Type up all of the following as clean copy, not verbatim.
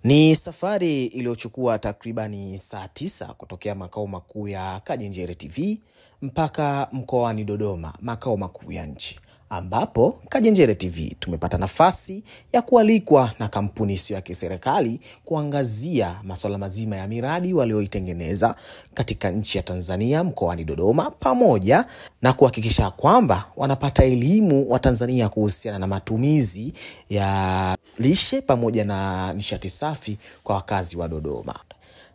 Ni safari iliyochukua takribani saa 9 kutokea makao makuu ya Kajenjere TV mpaka mkoani Dodoma, makao makuu ya nchi, ambapo Kajenjere TV tumepata nafasi ya kualikwa na kampuni isiyo ya kiserikali kuangazia masuala mazima ya miradi walioitengeneza katika nchi ya Tanzania mkoani Dodoma, pamoja na kuhakikisha kwamba wanapata elimu wa Tanzania kuhusiana na matumizi ya lishe pamoja na nishati safi kwa wakazi wa Dodoma.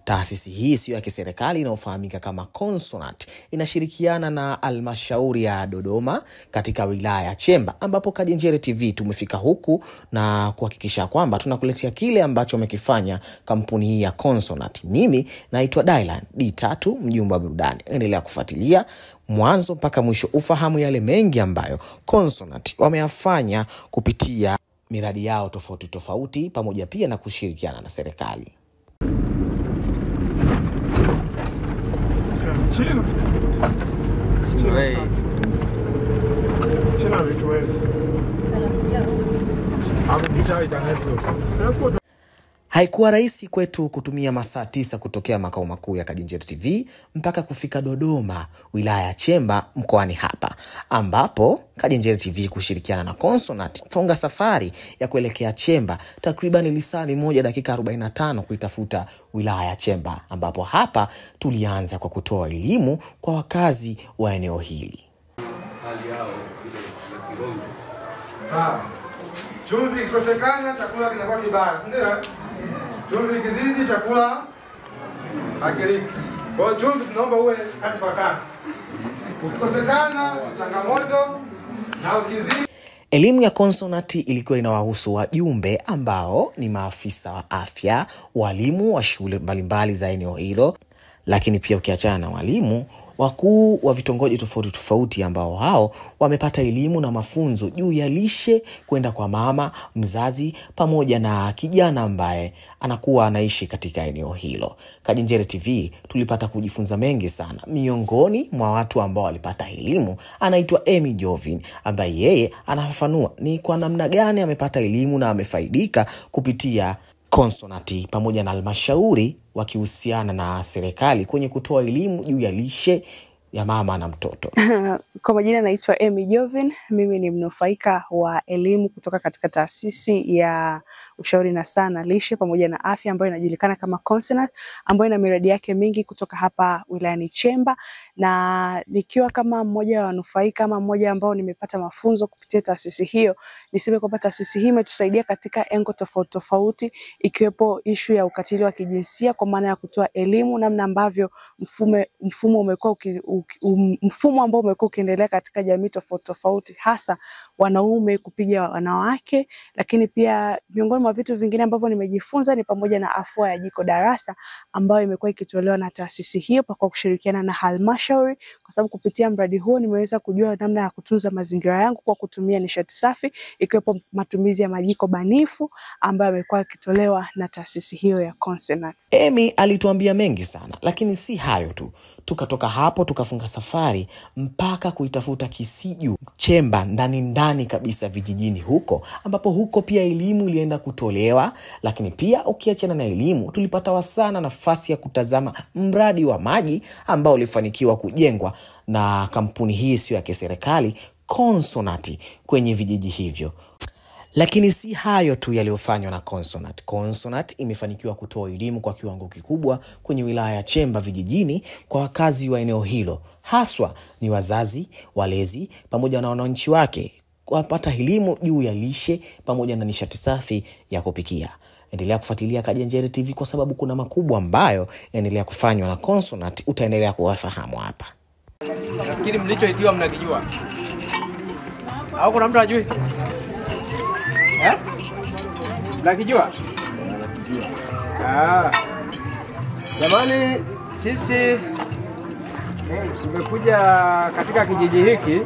Taasisi hii sio ya kiserikali inayofahamika kama Consonant inashirikiana na Halmashauri ya Dodoma katika wilaya ya Chemba, ambapo Kajenjere TV tumefika huku na kuhakikisha kwamba tunakuletea kile ambacho wamekifanya kampuni hii ya Consonant. Mimi naitwa Dylan D3, mjumbe wa burudani. Endelea kufuatilia mwanzo mpaka mwisho ufahamu yale mengi ambayo Consonant wameyafanya kupitia miradi yao tofauti tofauti, pamoja pia na kushirikiana na serikali. Haikuwa rahisi kwetu kutumia masaa 9 kutokea makao makuu ya Kajenjere TV mpaka kufika Dodoma, wilaya ya Chemba mkoani hapa, ambapo Kajenjere TV kushirikiana na Consonant funga safari ya kuelekea Chemba takriban lisaa 1 dakika 45 kuitafuta wilaya ya Chemba, ambapo hapa tulianza kwa kutoa elimu kwa wakazi wa eneo hili. Sawa. Chumvi ikikosekana chakula kinakuwa kibaya, ndio? Chumvi ikizidi chakula hakiliki. Kwa hiyo chumvi tunaomba uwe kati kwa kati. Ukikosekana changamoto, na ukizidi. Elimu ya Consonant ilikuwa inawahusu wajumbe ambao ni maafisa wa afya, walimu wa shule mbalimbali za eneo hilo, lakini pia ukiachana na walimu, wakuu wa vitongoji tofauti tofauti ambao hao wamepata elimu na mafunzo juu ya lishe kwenda kwa mama, mzazi, pamoja na kijana ambaye anakuwa anaishi katika eneo hilo. Kajenjere TV tulipata kujifunza mengi sana. Miongoni mwa watu ambao walipata elimu anaitwa Amy Jovin, ambaye yeye anafafanua ni kwa namna gani amepata elimu na amefaidika kupitia Consonant pamoja na halmashauri wakihusiana na serikali kwenye kutoa elimu juu ya lishe ya mama na mtoto. Kwa majina naitwa Amy Jovin, mimi ni mnufaika wa elimu kutoka katika taasisi ya ushauri na sana lishe pamoja na afya ambayo inajulikana kama Consonant, ambayo ina miradi yake mingi kutoka hapa wilayani Chemba, na nikiwa kama mmoja wa wanufaika ama mmoja ambao nimepata mafunzo kupitia taasisi hiyo. Niseme kwamba taasisi hii imetusaidia katika engo tofauti tofauti, ikiwepo issue ya ukatili wa kijinsia, kwa maana ya kutoa elimu namna ambavyo mfumo ambao umekuwa ukiendelea katika jamii tofauti tofauti, hasa wanaume kupiga wanawake. Lakini pia miongoni mwa vitu vingine ambavyo nimejifunza ni pamoja na afua ya jiko darasa ambayo imekuwa ikitolewa na taasisi hiyo kwa kushirikiana na halmashauri, kwa sababu kupitia mradi huo nimeweza kujua namna ya kutunza mazingira yangu kwa kutumia nishati safi, ikiwepo matumizi ya majiko banifu ambayo yamekuwa yakitolewa na taasisi hiyo ya Consonant. Amy alituambia mengi sana, lakini si hayo tu. Tukatoka hapo tukafunga safari mpaka kuitafuta Kisiju, Chemba, ndani kabisa vijijini huko, ambapo huko pia elimu ilienda kutolewa. Lakini pia ukiachana na elimu, tulipata wasana nafasi ya kutazama mradi wa maji ambao ulifanikiwa kujengwa na kampuni hii sio ya kiserikali Consonant kwenye vijiji hivyo. Lakini si hayo tu yaliyofanywa na Consonant. Consonant imefanikiwa kutoa elimu kwa kiwango kikubwa kwenye wilaya ya Chemba vijijini kwa wakazi wa eneo hilo, haswa ni wazazi, walezi, pamoja na wananchi wake, wapata elimu juu ya lishe pamoja na nishati safi ya kupikia. Endelea kufuatilia Kajenjere TV kwa sababu kuna makubwa ambayo yanaendelea kufanywa na Consonant, utaendelea kuwafahamu hapa. Nafikiri mlichoitiwa mnakijua. Au kuna mtu hajui? Nakijua? Jamani, sisi tumekuja katika kijiji hiki.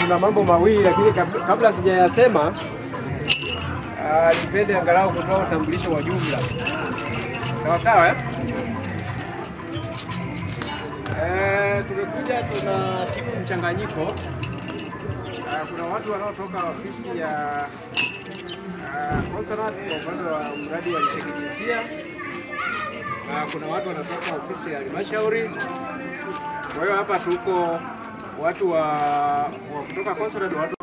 Tuna mambo mawili, lakini kabla sijayasema nipende angalau kutoa utambulisho wa jumla. Sawa sawa tuna timu mchanganyiko. Kuna watu wanaotoka ofisi ya Consulat kwa upande wa mradi wa lishe kijinsia. Kuna watu wanatoka ofisi ya halmashauri. Kwa hiyo hapa tuko watu wa kutoka Consulat, watu